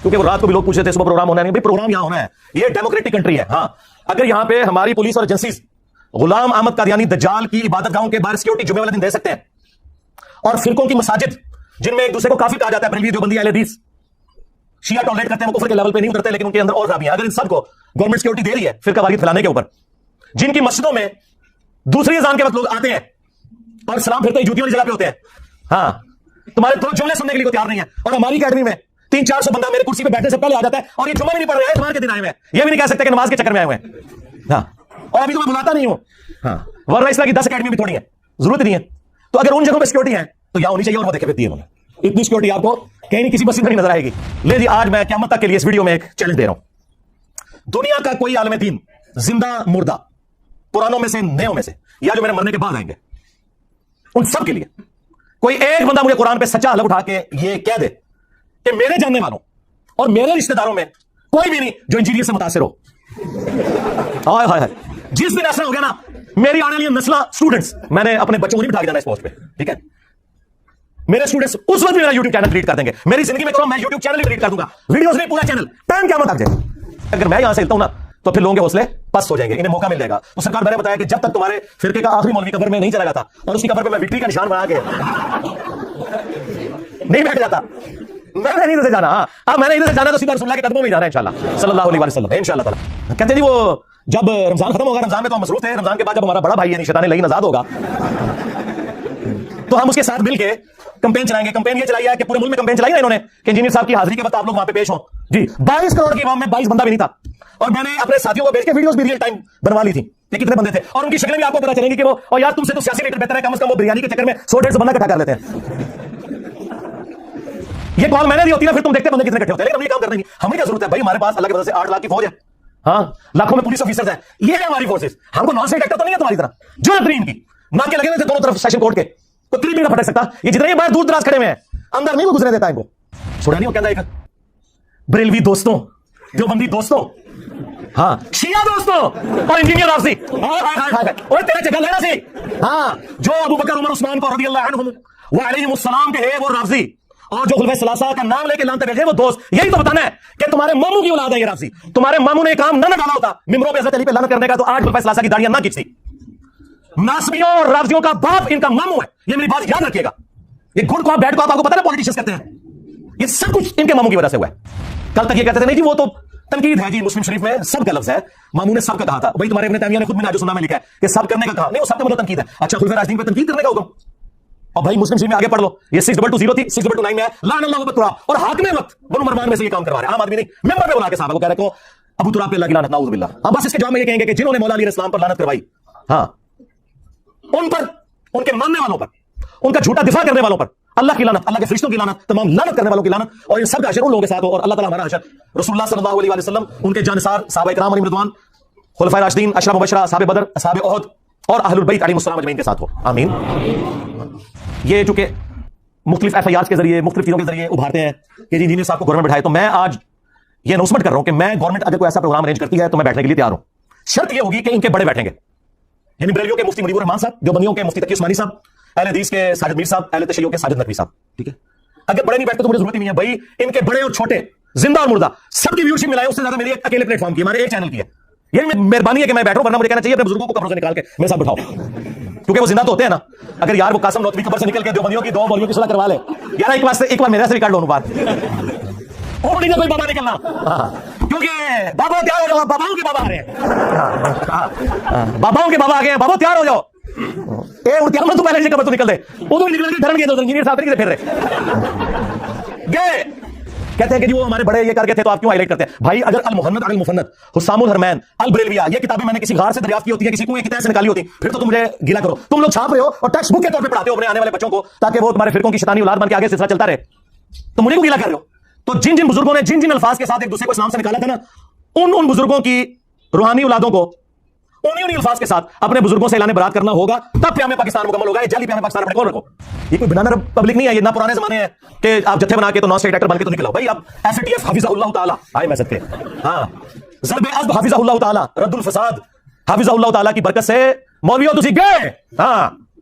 کیونکہ وہ رات کو بھی لوگ پوچھتے تھے صبح پروگرام ہونا نہیں. بھائی پروگرام یہاں ہونا ہے, یہ ڈیموکریٹک کنٹری ہے. ہاں اگر یہاں پہ ہماری پولیس اور ایجنسیز غلام احمد قادیانی دجال کی عبادت گاہوں کے باہر سیکورٹی جمعے والے دن دے سکتے ہیں, اور فرقوں کی مساجد جن میں ایک دوسرے کو کافی کہا جاتا ہے, بریلوی دیوبندی اہل حدیث شیعہ ٹالریٹ کرتے ہیں, وہ کفر کے لیول پہ نہیں اترتے لیکن ان کے اندر اور خرابیاں. اگر ان سب کو گورنمنٹ سیکورٹی دے رہی ہے فرقہ واریت پھیلانے کے اوپر, جن کی مسجدوں میں دوسری اذان کے وقت لوگ آتے ہیں اور سلام پھرتے ہی جوتیوں والی جگہ پہ ہوتے ہیں, ہاں تمہارے دو جملے سننے کے لیے تیار نہیں ہے, اور ہماری اکیڈمی میں 300-400 بندہ میرے کرسی پہ بیٹھنے سے پہلے آ جاتا ہے اور یہ جمعہ بھی نہیں پڑھ رہے ہیں, اتوار کے دن آئے ہوئے ہیں, یہ بھی نہیں کہہ سکتے کہ نماز کے چکر میں آئے ہوئے ہیں. ہاں اور ابھی تو میں بلاتا نہیں ہوں, ہاں ورنہ اس طرح کی 10 اکیڈمی بھی تھوڑی ہے, ضرورت نہیں ہے. تو اگر ان جگہوں پہ سیکورٹی ہے تو یہاں ہونی چاہیے, اور وہ دیکھے دیتی ہے انہوں نے اتنی سیکورٹی آپ کو کہیں نہیں کسی مسجد میں نہیں نظر آئے گی. لے جی آج میں قیامت تک کے لیے اس ویڈیو میں ایک چیلنج دے رہا ہوں. دنیا کا کوئی عالم دین زندہ مردہ, پرانوں میں سے نیوں میں سے, یا جو میرے مرنے کے بعد آئیں گے, ان سب کے لیے کوئی ایک بندہ مجھے قرآن پہ سچا حلف اٹھا کے یہ کہہ دے کہ میرے جاننے والوں اور میرے رشتہ داروں میں کوئی بھی نہیں جو انجینئر سے متاثر ہو. ہائے ہائے جس دن ایسا ہو گیا نا, میری آنے والی نسلیں اسٹوڈنٹس, میں نے اپنے بچوں کو نہیں بٹھا کے جانا اس پوسٹ پہ, ٹھیک ہے, میرے اسٹوڈنٹس اس وقت بھی میرا یوٹیوب چینل ڈیلیٹ کر دیں گے. میری زندگی میں کرو میں یوٹیوب چینل ڈیلیٹ کر دوں گا, ویڈیوز نہیں, پورا چینل, ٹائم کیا مت جائے. اگر میں یہاں سے ہلتا ہوں نا تو پھر لوگوں کے حوصلے پست ہو جائیں گے, انہیں موقع مل جائے گا. تو سرکار میں نے بتایا کہ جب تک تمہارے فرقے کا آخری مولوی قبر میں نہیں چلا جاتا اور اس کی قبر پہ میں وکٹری کا نشان بنا کے نہیں بیٹھ جاتا, میں نہیں ادھر سے جانا. ہاں اب میں نے ادھر سے جانا تو سیدھا رسول اللہ کے قدموں میں جانا ہے انشاءاللہ صلی اللہ علیہ وسلم انشاءاللہ تعالی. کہتے ہیں جی وہ جب رمضان ختم ہوگا, رمضان میں تو ہم مصروف تھے, رمضان کے بعد جب ہمارا بڑا بھائی یعنی شیطان لعین آزاد ہوگا تو ہم اس کے ساتھ مل کے کمپین چلائیں گے. کمپین یہ چلائی ہے کہ پورے ملک میں کمپین چلائی نا انہوں نے کہ انجینئر صاحب کی حاضری کے وقت آپ لوگ وہاں پہ پیش ہوں. جی 22 کروڑ کی عوام میں 22 بندہ بھی نہیں تھا, اور میں نے اپنے ساتھیوں کو بھیج کے ویڈیوز بھی ریئل ٹائم بنوا لی تھی کہ کتنے بندے تھے, اور ان کی شکلیں بھی آپ کو پتہ چلیں گی کہ وہ, اور یار تم سے تو سیاسی لیڈر بہتر ہے, کم از کم وہ بریانی کے چکر میں 100-150 بندہ اکٹھا کر لیتے ہیں. یہ کال میں نے دی ہوتی ہے پھر تم دیکھتے بندے کتنے اکٹھے ہوتے ہیں, لیکن ہم یہ کام کرنے کی ہمیں کیا ضرورت ہے بھائی, ہمارے پاس اللہ کی وجہ سے 8 لاکھ کی فوج ہے, ہاں لاکھوں میں پولیس آفیسرز ہیں, یہ ہے ہماری فورسز. ہم کو نان اسٹیٹ ایکٹر تو نہیں ہے تمہاری طرح جو ترین کی نام کے لگے ہوئے تھے دونوں طرف سیشن کورٹ کے, تو کلپ نہیں پھٹک سکتا. یہ جتنے باہر دور دراز کھڑے ہوئے ہیں اندر نہیں وہ گزرنے دیتا ہے ان کو. چھوڑا نہیں وہ کہتا ہے بریلوی دوستوں, دیوبندی دوستوں, ہاں شیعہ دوستوں اور انجینئر رافضی, اور تیرا جگہ لینا سی, ہاں جو ابو بکر عمر عثمان کو رضی اللہ عنہم وعلیہم السلام کے ہے وہ رافضی, اور جو خلفائے ثلاثہ کا نام لے کے لانتے بھیجے وہ دوست. یہی تو بتانا ہے کہ تمہارے ماموں کی اولاد ہے یہ رافضی. تمہارے ماموں نے کام نہ ڈالا ہوتا ممبروں پہ حضرت علی پہ لعنت کرنے کا, تو آج خلفائے ثلاثہ کی داڑیاں نہ کھینچتی. ناصبیوں اور رافضیوں کا باپ ان کا ماموں ہے, یہ میری بات یاد رکھیے گا. یہ گڈ کو بیڈ کو آپ کو پتہ ہے پولیٹیشنز کہتے ہیں, یہ سب کچھ ان کے ماموں کی وجہ سے ہوا ہے. کل تک یہ کہتے تھے نہیں جی وہ تو تنقید ہے, جی مسلم شریف میں سب کا لفظ ہے, ماموں نے سب کا کہا تھا. بھائی تمہارے ابن تیمیہ نے خود منہاج السنہ میں لکھا ہے کہ سب کرنے کا کہا, نہیں وہ سب کا مطلب تنقید ہے. اچھا خلفائے راشدین پہ تنقید کرنے کا حکم, اور بھائی مسلم شریف میں آگے پڑھ لو, یہ 6220 تھی 6229 میں ہے, لعن اللہ ابو تراب, اور حاکم وقت بنو مروان میں سے یہ کام کروا رہے ہیں, عام آدمی نہیں, ممبر پہ بلا کے صحابہ کو کہہ رہے کہ ابو تراب پہ اللہ کی لعنت, نعوذ باللہ. اب بس اس کے جواب میں یہ کہیں گے کہ جنہوں نے مولا علی السلام پر لعنت کروائی, ہاں ان پر, ان کے ماننے والوں پر, ان کا جھوٹا دفاع کرنے والوں پر اللہ کی لعنت, اللہ کے فرشتوں کی لعنت, تمام لعنت کرنے والوں کی لعنت, اور ان سب کا حشر ان لوگوں کے ساتھ ہو, اور اللہ تعالی ہمارا حشر رسول اللہ صلی اللہ علیہ وسلم, ان کے جانثار صحابہ کرام علیہم رضوان, خلفائے راشدین, اشرا مبشرہ, اصحاب بدر, اصحاب احد, اور اہل البیت علیہم السلام اجمعین کے ساتھ ہو, آمین. یہ چونکہ مختلف ایف آئی آر کے ذریعے, مختلف چیزوں کے ذریعے ابھارتے ہیں کہ جی انجینئر صاحب کو گورنمنٹ بٹھائے, تو میں آج یہ اناؤنسمنٹ کر رہا ہوں کہ میں گورنمنٹ اگر کوئی ایسا پروگرام ارینج کرتی ہے تو میں بیٹھنے کے لیے تیار ہوں. شرط یہ ہوگی کہ ان کے بڑے بیٹھیں گے, یعنی بریلیوں کے مفتی منیب الرحمان صاحب, دیوبندیوں کے مفتی تقی عثمانی صاحب, اہل حدیث کے ساجد میر صاحب, اہل تشیع کے ساجد نقوی صاحب, ٹھیک ہے. اگر بڑے نہیں بیٹھتے تو مجھے ضرورت ہی نہیں ہے بھائی. ان کے بڑے اور چھوٹے, زندہ اور مردہ, سب کی ویورشپ ملائے, اس سے زیادہ میری ایک اکیلے پلیٹ فارم کی, ہمارے ایک چینل کی ہے. یہ مہربانی ہے کہ میں بیٹھوں, ورنہ مجھے کہنا چاہیے اپنے بزرگوں کو قبروں سے نکال کے میرے ساتھ بٹھاؤ, کیونکہ وہ زندہ تو ہوتے ہیں نا. اگر یار وہ قاسم نوتوی قبر سے نکل کے دیوبندیوں کی 2 مولویوں کی صلاح کروا لے, یار ایک بار میرے سے بھی کر لو بات, اور نہیں کوئی بابا نکلنا, کیونکہ بابا تیار ہو جاؤ, باباؤں کے بابا آ رہے ہیں, باباؤں کے بابا آ گئے ہیں, بابا تیار ہو جاؤ. تو پہلے قبر تو نکل دے, وہ تو نکل کے دھرم انجینئر صاحب نہیں پھر رہے گئے. کہتے ہیں کہ جی وہ ہمارے بڑے یہ کر کے تھے تو آپ کیوں ہائی لائٹ کرتے ہیں بھائی؟ اگر المحنت علی المفند، حسام الحرمین، البریلویہ، یہ کتابیں میں نے کسی غار سے دریافت کی ہوتی ہیں، کسی کنویں کی تہہ سے نکالی ہوتی، پھر تو تم مجھے گیلا کرو. تم لوگ چھاپ رہے ہو اور ٹیکسٹ بک کے طور پہ پڑھاتے ہو اپنے آنے والے بچوں کو تاکہ وہ تمہارے فرقوں کی شیطانی اولاد بن کے آگے سلسلہ چلتا رہے. تو مجھے کو گیلا کر رہے ہو. تو جن جن بزرگوں نے جن جن الفاظ کے ساتھ ایک دوسرے کو اسلام سے نکالا تھا نا، ان بزرگوں کی روحانی اولادوں کو انہی الفاظ کے ساتھ اپنے بزرگوں سے اعلان برات کرنا ہوگا، تب پیام پاکستان مکمل ہوگا. یہ جعلی پیام پاکستان اپنے کول رکھو. یہ کوئی بنانا پبلک نہیں ہے، یہ نہ پرانے زمانے ہیں کہ آپ جتھے بنا کے تو نان اسٹیٹ ایکٹر بن کے تو نکلو. بھائی اب ایف ٹی ایف حافظہ اللہ تعالی آئے میں سکتے، ہاں ضرب عزب حافظہ اللہ تعالی، رد الفساد حافظہ اللہ تعالی کی برکت سے مولویوں تسی گئے. ہاں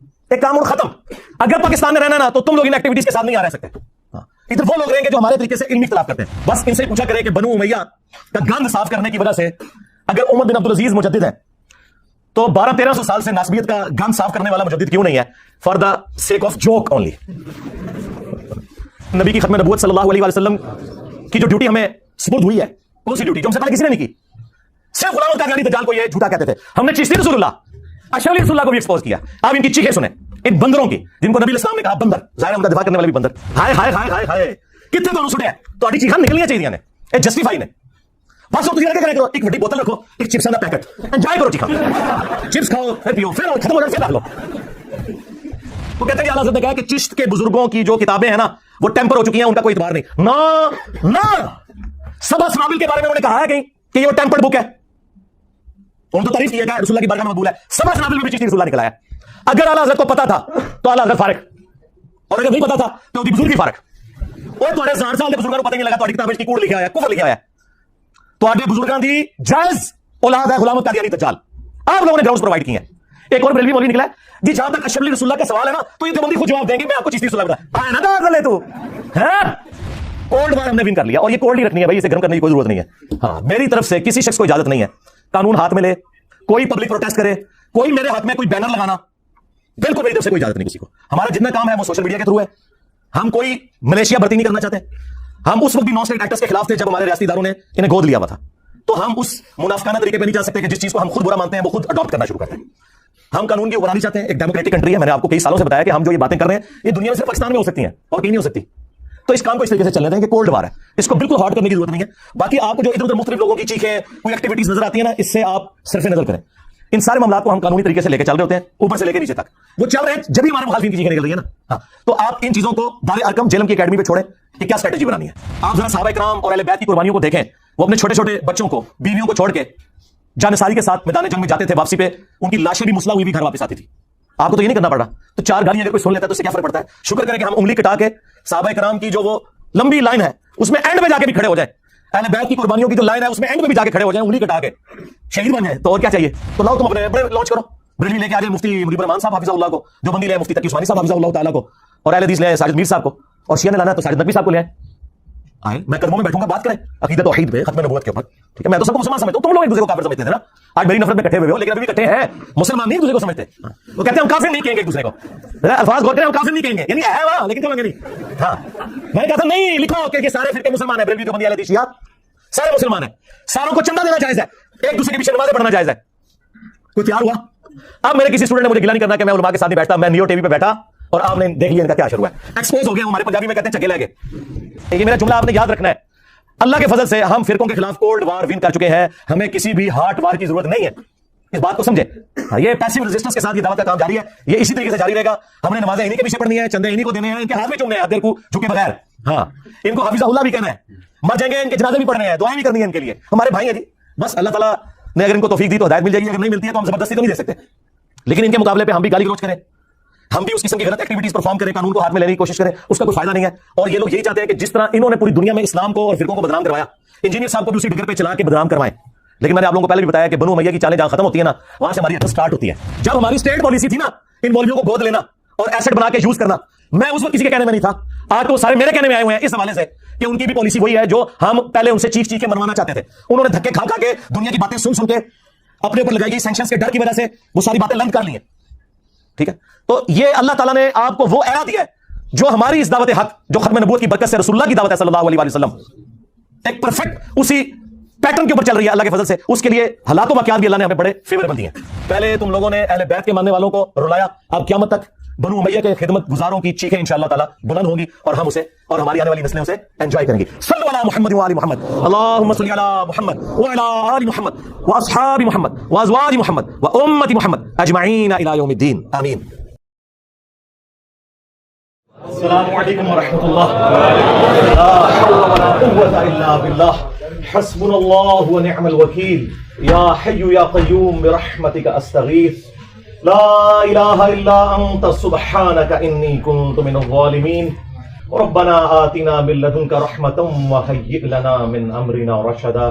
ایک کام اور ختم. اگر پاکستان میں رہنا نا تو تم لوگ ان ایکٹیویٹیز کے ساتھ نہیں آ رہ سکتے. ادھر وہ لوگ رہیں گے جو ہمارے طریقے سے علمی اختلاف کرتے ہیں. بس ان سے پوچھا کرے کہ بنو امیہ کا گند صاف کرنے کی وجہ سے اگر عمر بن عبدالعزیز مجدد ہے تو 1200-1300 سال سے ناسبیت کا گند صاف کرنے والا مجدد کیوں نہیں ہے؟ For the sake of joke only. نبی کی ختم نبوت صلی اللہ علیہ وسلم کی جو ڈیوٹی ہمیں سپرد ہوئی ہے، کون سی ڈیوٹی جو ہم سے پہلے کسی نے نہیں کی؟ صرف غلام القادیانی دجال کو یہ جھوٹا کہتے تھے. ہم نے چشتی رسول اللہ، اشرف رسول اللہ کو بھی ایکسپوز کیا. آپ ان کی چیخیں سنیں، ان بندروں کی جن کو نبی اسلام نے کہا بندر، ظاہر ان کا دفاع کرنے والے بھی بندر. ہائے ہائے ہائے ہائے ہائے کتنے دونوں سٹے ہیں تو آڈی چیخاں نکلنی چاہیے نے اے جسٹیفائی نے. بس تم کیا کرو، ایک بڑی بوتل رکھو، ایک چپس کا پیکٹ، انجوائے کرو، چیخاں چپس کھاؤ پھر پیو، پھر ختم ہو جائے پھر رکھ لو. وہ کہتے ہیں کہ اعلیٰ حضرت نے کہا کہ چشت کے بزرگوں کی جو کتابیں ہیں نا وہ ٹیمپر ہو چکی ہیں، ان کا کوئی اعتبار نہیں. نہ سبا سنابل کے بارے میں انہوں نے کہا ہے کہیں کہ یہ وہ ٹیمپرڈ بک ہے؟ انہوں نے تو تعریف کیا کہ رسول اللہ کی بارگاہ میں مقبول ہے. سبا سنابل میں بھی چشتی رسول اللہ نکلا ہے. اگر اعلیٰ حضرت کو پتا تھا تو اعلیٰ حضرت فارغ، اور اگر نہیں پتا تھا تو بزرگ بھی فارغ. وہ تھوڑے 60 سال کے بزرگوں کو پتہ نہیں لگا تھوڑی کتاب کی کوڑ لکھا ہے، کفر لکھا ہے. تھوڑے بزرگاں دی جائز اولاد ہے غلام القادیانی دجال. آپ لوگوں نے گراؤنڈز پرووائڈ کی ہیں. ایک اور بریلوی مولوی نکلا ہے جی، جہاں تک اشرف رسول اللہ کا سوال ہے نا تو یہ دیوبندی خود جواب دیں گے، میں آپ کو چشتی رسول اللہ بتا نا داغ لے تو کولڈ وار ہم نے ون کر لیا، اور یہ کولڈ ہی رکھنی ہے بھائی، اسے گرم کرنے کی کوئی ضرورت نہیں ہے. ہاں میری طرف سے کسی شخص کو اجازت نہیں ہے قانون ہاتھ میں لے، کوئی پبلک پروٹیسٹ کرے، کوئی میرے ہاتھ میں کوئی بینر لگانا، بالکل میری طرف سے کوئی اجازت نہیں کسی کو. ہمارا جتنا کام ہے وہ سوشل میڈیا کے تھرو ہے. ہم کوئی ملیشیا بھرتی نہیں کرنا چاہتے. ہم اس وقت بھی نان اسٹیٹ ایکٹرز کے خلاف تھے جب ہمارے ریاستی اداروں نے انہیں گود لیا ہوا تھا. تو ہم اس منافقانہ طریقے پہ نہیں جا سکتے کہ جس چیز کو ہم خود برا مانتے ہیں وہ خود اڈاپٹ کرنا شروع کرتے ہیں. ہم قانون کی بنانی چاہتے ہیں. ایک ڈیموکریٹک کنٹری ہے. میں نے آپ کو کئی سالوں سے بتایا کہ ہم جو یہ باتیں کر رہے ہیں یہ دنیا میں صرف پاکستان میں ہو سکتی ہیں اور کہیں نہیں ہو سکتی. تو اس کام کو اس طریقے سے چلنے دیں کہ کولڈ وار ہے، اس کو بالکل ہارڈ کرنے کی ضرورت نہیں ہے. باقی آپ کو جو ادھر ادھر مختلف لوگوں کی چیخیں، کوئی ایکٹیویٹیز نظر آتی ہیں نا، اس سے آپ صرف نظر کریں. ان سارے معاملات کو ہم قانونی طریقے سے لے کے چل رہے ہوتے ہیں، اوپر سے لے کے نیچے تک. وہ چل رہے ہیں جب ہی ہمارے مخالفین کی چیخیں نکل رہی ہیں نا. ہاں تو آپ ان چیزوں کو دار ارقم جیلم کی اکیڈمی پہ چھوڑیں کہ کیا اسٹریٹجی بنانی ہے. آپ ذرا صحابہ کرام اور اہل بیت کی قربانیوں کو دیکھیں. وہ اپنے چھوٹے چھوٹے بچوں کو، بیویوں کو چھوڑ کے جانثاری کے ساتھ میدان جنگ میں جاتے تھے. واپسی پہ ان کی لاشیں بھی مسلح ہوئی بھی گھر واپس آتی تھی. آپ کو تو یہ نہیں کرنا پڑا. تو 4 گالیاں اگر کوئی سن لیتا ہے تو اس سے کیا فرق پڑتا ہے؟ شکر کریں کہ ہم انگلی کٹا کے صحابہ کرام کی جو وہ لمبی لائن ہے اس میں اینڈ میں جا کے بھی کھڑے ہو جائیں. اہل بیت کی قربانیوں کی جو لائن ہے اس میں اینڈ میں بھی جا کے کھڑے ہو جائیں، انگلی کٹا کے شہید بن جائیں. تو اور کیا چاہیے؟ تو لاؤ تم اپنے بڑے لانچ کرو. بریلوی لے کے آ جائے مفتی مجیب الرحمان صاحب حافظہ اللہ کو، جو بندی لے مفتی تقی عثمانی صاحب حافظہ اللہ تعالیٰ کو، اور اہل حدیث لے ساجد میر صاحب کو، اور شیعہ نے لانا ہے تو ساجد نقوی صاحب کو لے آئے. میں قدموں میں بیٹھوں گا، بات کریں عقیدت توحید پہ، ختم نبوت کے اوپر. ٹھیک ہے، میں تو سب کو مسلمان سمجھتا ہوں. تم لوگ ایک دوسرے کو کافر سمجھتے تھے نا. آج میری نفرت میں کٹھے ہوئے ہو، لیکن ابھی بھی کٹھے ہیں. مسلمان نہیں ایک دوسرے کو سمجھتے. وہ کہتے ہیں ہم کافر نہیں کہیں گے ایک دوسرے کو. الفاظ غور کریں، ہم کافر نہیں کہیں گے، یعنی ہے وہاں لیکن کہیں گے نہیں. ہاں میں نے کہا تھا نہیں لکھو کہ یہ سارے فرقے مسلمان ہیں. بریلوی دیوبندی اہل حدیث شیعہ سارے مسلمان ہیں. ساروں کو چندہ دینا جائز ہے، ایک دوسرے کے پیچھے نمازیں پڑھنا جائز ہے. کوئی تیار ہوا؟ اب میرے کسی اسٹوڈنٹ نے مجھے گلا نہیں کرنا کہ میں علماء کے ساتھ نہیں بیٹھتا. میں نیو ٹی وی پہ بیٹھا اور آپ نے دیکھ لیا ان کا کیا شروع ہے. ایکسپوز ہو گیا. ہمارے پنجابی میں کہتے ہیں چکے لے گئے. یہ میرا جملہ آپ نے یاد رکھنا ہے. اللہ کے فضل سے ہم فرقوں کے خلاف کولڈ وار ون کر چکے ہیں. ہمیں کسی بھی ہارٹ وار کی ضرورت نہیں ہے. اس بات کو سمجھے. یہ پیسیو ریزسٹنس کے ساتھ یہ دعوت کا کام جاری ہے. یہ اسی طریقے سے جاری رہے گا. ہم نے نمازیں انہی کے پیچھے پڑھنی ہے، چندے انہی کو دینے ہیں، ان کے ہاتھ میں چومنے ہیں ادھر کو جھکے بغیر. ہاں ان کو حافظہ اللہ بھی کہنا ہے. مر جائیں گے ان کے جنازے بھی پڑھنے ہیں، دعائیں بھی کرنی ہے ان کے لیے. ہمارے بھائی ہیں جی. بس اللہ تعالیٰ نے اگر ان کو توفیق دی تو ہدایت مل جائے گی. اگر نہیں ملتی ہے تو ہم زبردستی تو نہیں دے سکتے. لیکن ان کے مقابلے پہ ہم بھی گالی گلوچ کریں، ہم بھی اس قسم کی غلط ایکٹیویٹیز پرفارم کریں، قانون کو ہاتھ میں لینے کی کوشش کریں، اس کا کوئی فائدہ نہیں ہے. اور یہ لوگ یہی چاہتے ہیں کہ جس طرح انہوں نے پوری دنیا میں اسلام کو اور فرقوں کو بدنام کروایا، انجینئر صاحب کو بھی اسی ڈگر پہ چلا کے بدنام کروائیں. لیکن میں نے آپ لوگوں کو پہلے بھی بتایا کہ بنو امیہ کی چالیں جہاں ختم ہوتی ہے نا وہاں سے ہماری حرکت سٹارٹ ہوتی ہے. جب ہماری اسٹیٹ پالیسی تھی نا ان مولویوں کو گود لینا اور ایسٹ بنا کے یوز کرنا، میں اس وقت کسی کے کہنے میں نہیں تھا. آج تو سارے میرے کہنے میں آئے ہوئے ہیں اس حوالے سے کہ ان کی بھی پالیسی وہی ہے جو ہم پہلے ان سے چیخ کے منوانا چاہتے تھے. انہوں نے دھکے کھا کھا کے دنیا کی باتیں سن کے اپنے اوپر لگائی گئی سینکشنز کے ڈر کی وجہ سے وہ ساری باتیں لند کر لی ہیں. ٹھیک ہے، تو یہ اللہ تعالیٰ نے آپ کو وہ اعلیٰ دیا ہے جو ہماری اس دعوت حق، جو ختم نبوت کی برکت سے رسول اللہ کی دعوت ہے صلی اللہ علیہ وسلم، ایک پرفیکٹ اسی پیٹرن کے اوپر چل رہی ہے اللہ کے فضل سے. اس کے لیے حالات و واقعات بھی اللہ نے ہمیں بڑے فیوریبل دیے ہیں. پہلے تم لوگوں نے اہل بیت کے ماننے والوں کو رلایا، اب قیامت تک بنو امیہ کے خدمت گزاروں کی چیخیں انشاءاللہ تعالی بلند ہوں گی اور ہم اسے اور ہماری آنے والی نسلیں اسے انجوائے کریں گی. صلوا علی محمد وآل محمد، اللهم صل علی محمد وعلى آل محمد واصحاب محمد وازواج محمد وامة محمد اجمعین الی یوم الدین، آمین. السلام علیکم ورحمۃ اللہ. لا حول ولا قوة الا باللہ، حسبنا اللہ ونعم الوکیل. یا حی یا قیوم برحمتک استغیث، لا الہ الا انت سبحانک انی کنت من الظالمین. ربنا آتنا من لدنک رحمتا وہیئ لنا من امرنا رشدا.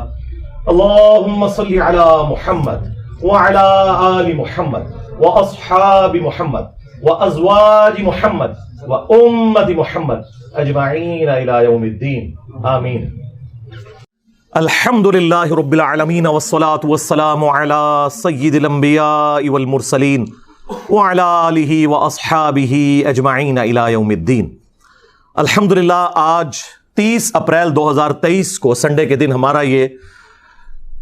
اللهم صل علی محمد وعلى آل محمد واصحاب محمد وازواج محمد وامت محمد اجمعین الی یوم الدین آمین. الحمد للہ رب العالمین والصلاة والسلام علی سید الانبیاء والمرسلین وعلی آلہ واصحابہ اجمعین الی یوم الدین. الحمدللہ آج 30 اپریل 2023 کو سنڈے کے دن ہمارا یہ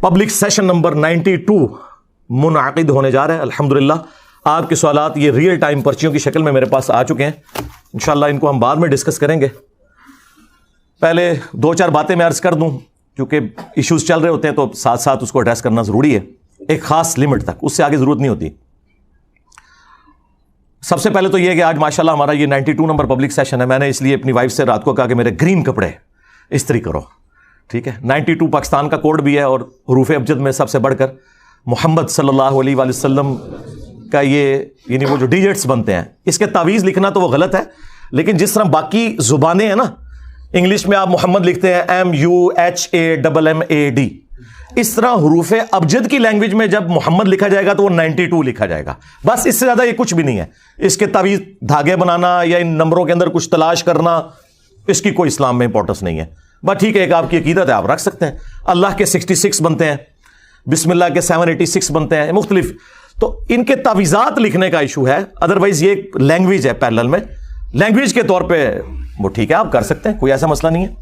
پبلک سیشن نمبر 92 منعقد ہونے جا رہا ہے. الحمدللہ آپ کے سوالات یہ ریئل ٹائم پرچیوں کی شکل میں میرے پاس آ چکے ہیں. انشاءاللہ ان کو ہم بعد میں ڈسکس کریں گے. پہلے 2-4 باتیں میں عرض کر دوں کیونکہ ایشوز چل رہے ہوتے ہیں تو ساتھ ساتھ اس کو ایڈریس کرنا ضروری ہے ایک خاص لمٹ تک، اس سے آگے ضرورت نہیں ہوتی. سب سے پہلے تو یہ کہ آج ماشاءاللہ ہمارا یہ 92 نمبر پبلک سیشن ہے. میں نے اس لیے اپنی وائف سے رات کو کہا کہ میرے گرین کپڑے استری کرو. ٹھیک ہے، 92 پاکستان کا کوڈ بھی ہے اور حروف ابجد میں سب سے بڑھ کر محمد صلی اللہ علیہ وآلہ وسلم کا یہ یعنی وہ جو ڈیجٹس بنتے ہیں، اس کے تعویذ لکھنا تو وہ غلط ہے، لیکن جس طرح باقی زبانیں ہیں نا، انگلش میں آپ محمد لکھتے ہیں MUHAMMAD، اس طرح حروف ابجد کی لینگویج میں جب محمد لکھا جائے گا تو وہ 92 لکھا جائے گا. بس اس سے زیادہ یہ کچھ بھی نہیں ہے. اس کے تعویذ دھاگے بنانا یا ان نمبروں کے اندر کچھ تلاش کرنا، اس کی کوئی اسلام میں امپورٹنس نہیں ہے. بس ٹھیک ہے، ایک آپ کی عقیدت ہے، آپ رکھ سکتے ہیں. اللہ کے 66 بنتے ہیں، بسم اللہ کے 786 بنتے ہیں، مختلف. تو ان کے تعویذات لکھنے کا ایشو ہے. ادروائز یہ ایک لینگویج ہے پیرلل میں، لینگویج کے طور پہ وہ ٹھیک ہے، آپ کر سکتے ہیں، کوئی ایسا مسئلہ نہیں ہے.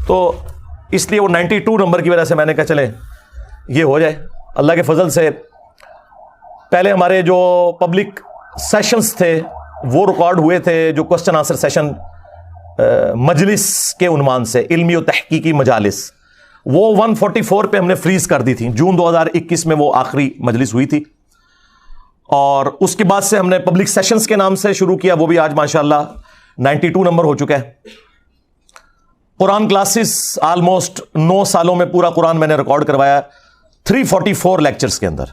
تو اس لیے وہ 92 نمبر کی وجہ سے میں نے کہا چلیں یہ ہو جائے. اللہ کے فضل سے پہلے ہمارے جو پبلک سیشنز تھے وہ ریکارڈ ہوئے تھے، جو کوسچن آنسر سیشن مجلس کے عنوان سے، علمی و تحقیقی مجالس، وہ 144 پہ ہم نے فریز کر دی تھی. جون 2021 میں وہ آخری مجلس ہوئی تھی، اور اس کے بعد سے ہم نے پبلک سیشنز کے نام سے شروع کیا. وہ بھی آج ماشاءاللہ 92 نمبر ہو چکا ہے. قرآن کلاسز آلموسٹ 9 سالوں میں پورا قرآن میں نے ریکارڈ کروایا 344 لیکچرز کے اندر.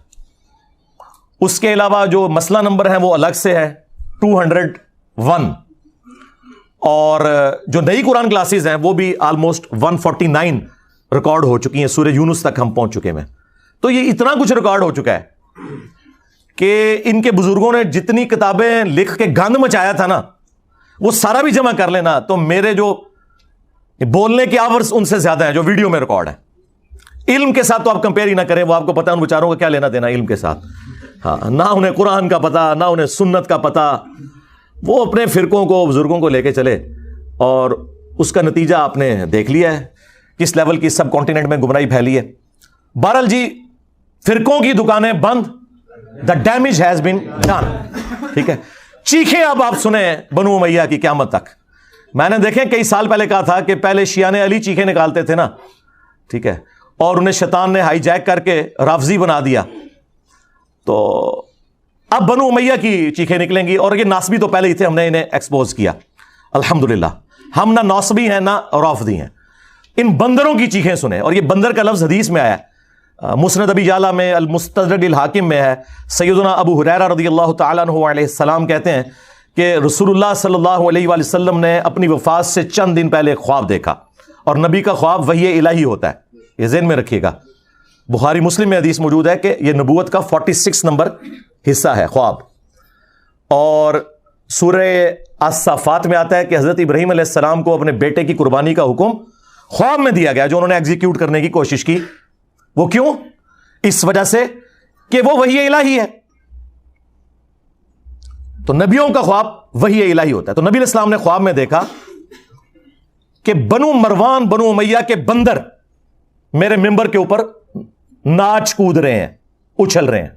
اس کے علاوہ جو مسئلہ نمبر ہیں وہ الگ سے ہے 201، اور جو نئی قرآن کلاسز ہیں وہ بھی آلموسٹ 149 ریکارڈ ہو چکی ہیں. سورہ یونس تک ہم پہنچ چکے ہیں. تو یہ اتنا کچھ ریکارڈ ہو چکا ہے کہ ان کے بزرگوں نے جتنی کتابیں لکھ کے گند مچایا تھا نا، وہ سارا بھی جمع کر لینا تو میرے جو بولنے کے آورز ان سے زیادہ ہیں جو ویڈیو میں ریکارڈ ہے. علم کے ساتھ تو آپ کمپیئر ہی نہ کریں، وہ آپ کو پتا ہے ان بیچاروں کو کیا لینا دینا علم کے ساتھ. ہاں، نہ انہیں قرآن کا پتا، نہ انہیں سنت کا پتا. وہ اپنے فرقوں کو، بزرگوں کو لے کے چلے، اور اس کا نتیجہ آپ نے دیکھ لیا ہے کس لیول کی سب کانٹیننٹ میں گمراہی پھیلی ہے. بہرحال جی، فرقوں کی دکانیں بند، the damage has been done. ٹھیک ہے، چیخیں اب آپ سنیں بنو امیہ کی قیامت تک. میں نے دیکھیں کئی سال پہلے کہا تھا کہ پہلے شیعان علی چیخیں نکالتے تھے نا، ٹھیک ہے، اور انہیں شیطان نے ہائی جیک کر کے رافضی بنا دیا. تو اب بنو امیہ کی چیخیں نکلیں گی، اور یہ ناصبی تو پہلے ہی تھے، ہم نے انہیں ایکسپوز کیا الحمدللہ. ہم نہ ناصبی ہیں نہ رافضی ہیں. ان بندروں کی چیخیں سنیں. اور یہ بندر کا لفظ حدیث میں آیا ہے، مسند ابی یعلا میں، المستدرک الحاکم میں ہے. سیدنا ابو ہریرہ رضی اللہ تعالیٰ عنہ علیہ السلام کہتے ہیں کہ رسول اللہ صلی اللہ علیہ وآلہ وسلم نے اپنی وفات سے چند دن پہلے خواب دیکھا، اور نبی کا خواب وحی الہی ہوتا ہے، یہ ذہن میں رکھیے گا. بخاری مسلم میں حدیث موجود ہے کہ یہ نبوت کا 46 نمبر حصہ ہے خواب. اور سورہ الصافات میں آتا ہے کہ حضرت ابراہیم علیہ السلام کو اپنے بیٹے کی قربانی کا حکم خواب میں دیا گیا، جو انہوں نے ایگزیکیوٹ کرنے کی کوشش کی. وہ کیوں؟ اس وجہ سے کہ وہ وحی الہی ہے. تو نبیوں کا خواب وحی الہی ہوتا ہے. تو نبی علیہ السلام نے خواب میں دیکھا کہ بنو مروان، بنو امیہ کے بندر میرے ممبر کے اوپر ناچ کود رہے ہیں، اچھل رہے ہیں.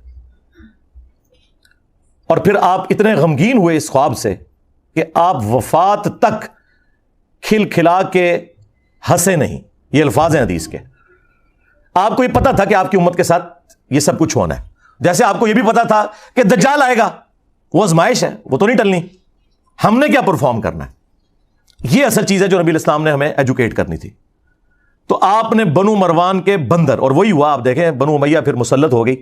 اور پھر آپ اتنے غمگین ہوئے اس خواب سے کہ آپ وفات تک کھل کھلا کے ہنسے نہیں. یہ الفاظ ہیں حدیث کے. آپ کو یہ پتا تھا کہ آپ کی امت کے ساتھ یہ سب کچھ ہونا ہے. جیسے آپ کو یہ بھی پتا تھا کہ دجال آئے گا، وہ آزمائش ہے، وہ تو نہیں ٹلنی. ہم نے کیا پرفارم کرنا ہے، یہ اصل چیز ہے جو نبی علیہ السلام نے ہمیں ایجوکیٹ کرنی تھی. تو آپ نے بنو مروان کے بندر، اور وہی ہوا. آپ دیکھیں بنو امیہ پھر مسلط ہو گئی.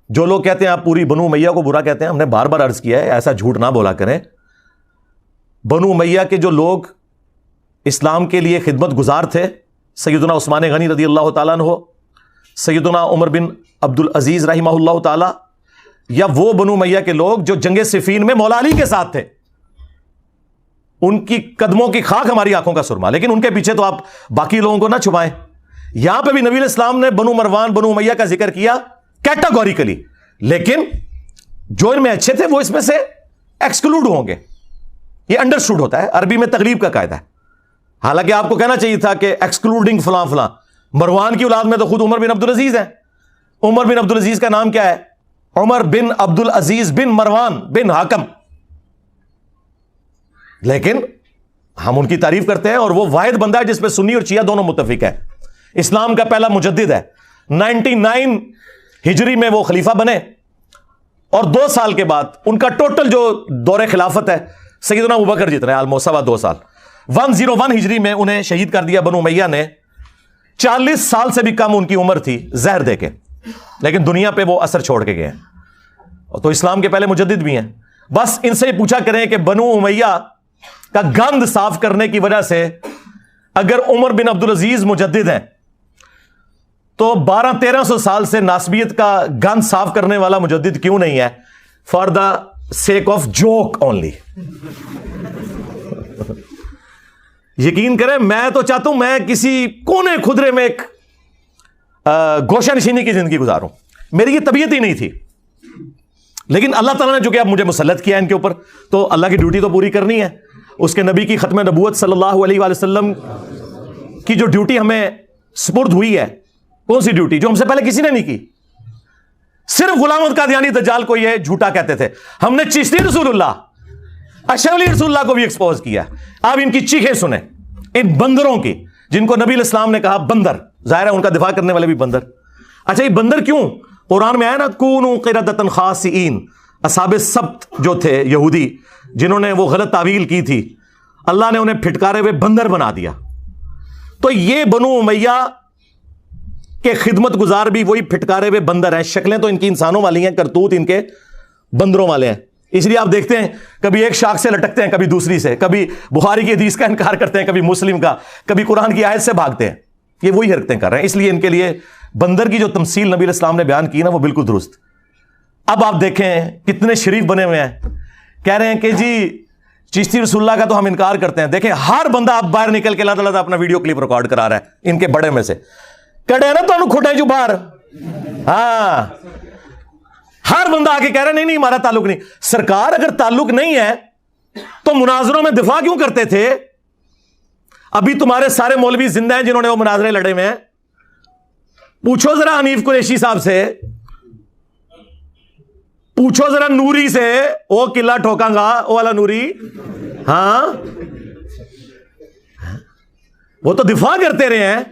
جو لوگ کہتے ہیں آپ پوری بنو امیہ کو برا کہتے ہیں، ہم نے بار بار عرض کیا ہے ایسا جھوٹ نہ بولا کریں. بنو امیہ کے جو لوگ اسلام کے لیے خدمت گزار تھے، سیدنا عثمان غنی رضی اللہ تعالیٰ عنہ، سیدنا عمر بن عبد العزیز رحمہ اللہ تعالیٰ، یا وہ بنو امیہ کے لوگ جو جنگ صفین میں مولا علی کے ساتھ تھے، ان کی قدموں کی خاک ہماری آنکھوں کا سرما، لیکن ان کے پیچھے تو آپ باقی لوگوں کو نہ چھپائیں۔ یہاں پہ بھی نبی علیہ السلام نے بنو مروان بنو امیہ کا ذکر کیا کیٹاگوریکلی، لیکن جو ان میں اچھے تھے وہ اس میں سے ایکسکلوڈ ہوں گے، یہ انڈرسٹوڈ ہوتا ہے، عربی میں تغلیب کا قاعدہ ہے۔ حالانکہ آپ کو کہنا چاہیے تھا کہ ایکسکلوڈنگ فلاں فلاں، مروان کی اولاد میں تو خود عمر بن عبدالعزیز ہیں۔ عمر بن عبدالعزیز کا نام کیا ہے؟ عمر بن عبدالعزیز بن مروان بن حاکم، لیکن ہم ان کی تعریف کرتے ہیں، اور وہ واحد بندہ ہے جس پہ سنی اور شیعہ دونوں متفق ہیں۔ اسلام کا پہلا مجدد ہے، 99 ہجری میں وہ خلیفہ بنے، اور 2 سال کے بعد ان کا ٹوٹل جو دور خلافت ہے سیدنا ابوبکر جتنا ہے، آلموسٹ 2.25 سال، 101 ہجری میں انہیں شہید کر دیا بنو امیہ نے۔ 40 سال سے بھی کم ان کی عمر تھی زہر دے کے، لیکن دنیا پہ وہ اثر چھوڑ کے گئے ہیں، تو اسلام کے پہلے مجدد بھی ہیں۔ بس ان سے یہ پوچھا کریں کہ بنو امیہ کا گند صاف کرنے کی وجہ سے اگر عمر بن عبدالعزیز مجدد ہیں تو 1200-1300 سال سے ناسبیت کا گند صاف کرنے والا مجدد کیوں نہیں ہے؟ For the sake of joke only. یقین کریں، میں تو چاہتا ہوں میں کسی کونے خدرے میں ایک گوشہ نشینی کی زندگی گزاروں، میری یہ طبیعت ہی نہیں تھی، لیکن اللہ تعالیٰ نے جو کہ اب مجھے مسلط کیا ان کے اوپر، تو اللہ کی ڈیوٹی تو پوری کرنی ہے۔ اس کے نبی کی ختم نبوت صلی اللہ علیہ وآلہ وسلم کی جو ڈیوٹی ہمیں سپرد ہوئی ہے، کون سی ڈیوٹی جو ہم سے پہلے کسی نے نہیں کی؟ صرف غلام احمد قادیانی دجال کو یہ جھوٹا کہتے تھے، ہم نے چشتی رسول اللہ، اشرف علی رسول اللہ کو بھی ایکسپوز کیا۔ آپ ان کی چیخیں سنیں، ان بندروں کی، جن کو نبی علیہ السلام نے کہا بندر، ظاہر ہے ان کا دفاع کرنے والے بھی بندر۔ اچھا یہ بندر کیوں؟ قرآن میں آیا نا کونوا قردۃ خاسئین، اصحاب السبت جو تھے یہودی جنہوں نے وہ غلط تعویل کی تھی، اللہ نے انہیں پھٹکارے ہوئے بندر بنا دیا۔ تو یہ بنو امیہ کے خدمت گزار بھی وہی پھٹکارے ہوئے بندر ہیں، شکلیں تو ان کی انسانوں والی ہیں، کرتوت ان کے بندروں والے ہیں۔ اس لیے آپ دیکھتے ہیں کبھی ایک شاخ سے لٹکتے ہیں، کبھی دوسری سے، کبھی بخاری کی حدیث کا انکار کرتے ہیں، کبھی مسلم کا، کبھی قرآن کی آیت سے بھاگتے ہیں۔ یہ وہی حرکتیں کر رہے ہیں، اس لیے ان کے لیے بندر کی جو تمثیل نبی علیہ السلام نے بیان کی نا وہ بالکل درست۔ اب آپ دیکھیں کتنے شریف بنے ہوئے ہیں، کہہ رہے ہیں کہ جی چشتی رسول اللہ کا تو ہم انکار کرتے ہیں۔ دیکھیں ہر بندہ اب باہر نکل کے اللہ تعالیٰ اپنا ویڈیو کلپ ریکارڈ کرا رہا ہے، ان کے بڑے میں سے کڑے نا تو کھٹے جو باہر، ہاں ہر بندہ آ کے کہہ رہا نہیں ہمارا تعلق نہیں۔ سرکار اگر تعلق نہیں ہے تو مناظروں میں دفاع کیوں کرتے تھے؟ ابھی تمہارے سارے مولوی زندہ ہیں جنہوں نے وہ مناظرے لڑے ہوئے ہیں، پوچھو ذرا حنیف قریشی صاحب سے، پوچھو ذرا نوری سے، وہ قلعہ ٹھوکاں گا وہ والا نوری، ہاں وہ تو دفاع کرتے رہے ہیں،